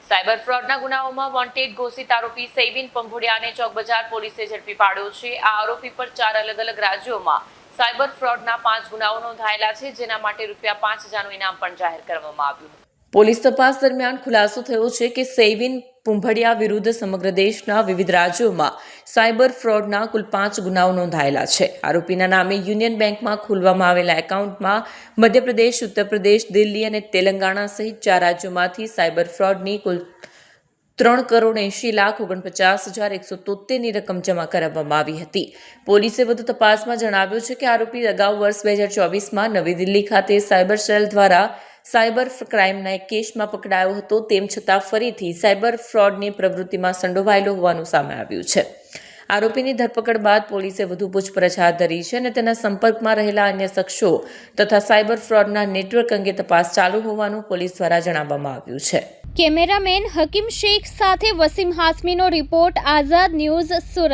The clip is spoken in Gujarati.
સાયબર ફ્રોડના ગુનાઓમાં વોન્ટેડ ઘોષિત આરોપી સૈબિન પંભુડિયાને ચોકબજાર પોલીસે ઝડપી પાડ્યો છે। આ આરોપી પર 4 અલગ અલગ રાજ્યોમાં સાયબર ફ્રોડના 5 ગુનાઓ નોંધાયેલા છે, જેના માટે ₹5000નું ઇનામ પણ જાહેર કરવામાં આવ્યું। પોલીસ તપાસ દરમિયાન ખુલાસો થયો છે કે સૈબિન પુંભડિયા વિરુદ્ધ સમગ્ર દેશના વિવિધ રાજ્યોમાં સાયબર ફ્રોડના કુલ 5 ગુનાઓ નોંધાયેલા છે। આરોપીના નામે યુનિયન બેંકમાં ખોલવામાં આવેલા એકાઉન્ટમાં મધ્યપ્રદેશ, ઉત્તર પ્રદેશ, દિલ્હી અને તેલંગાણા સહિત 4 રાજ્યોમાંથી સાયબર ફ્રોડની કુલ 3,80,49,173ની રકમ જમા કરાવવામાં આવી હતી। પોલીસે વધુ તપાસમાં જણાવ્યું છે કે આરોપી અગાઉ વર્ષ 2024માં નવી દિલ્હી ખાતે સાયબર સેલ દ્વારા સાયબર ક્રાઇમના એક કેસમાં પકડાયો હતો, તેમ છતાં ફરીથી સાયબર ફ્રોડની પ્રવૃત્તિમાં સંડોવાયેલો હોવાનું સામે આવ્યું છે। આરોપીની ધરપકડ બાદ પોલીસે વધુ પૂછપરછ હાથ ધરી છે અને તેના સંપર્કમાં રહેલા અન્ય શખ્સો તથા સાયબર ફ્રોડના નેટવર્ક અંગે તપાસ ચાલુ હોવાનું પોલીસ દ્વારા જણાવવામાં આવ્યું છે। કેમેરામેન હકીમ શેખ સાથે વસીમ હાસમીનો રિપોર્ટ, આઝાદ ન્યૂઝ, સુરત।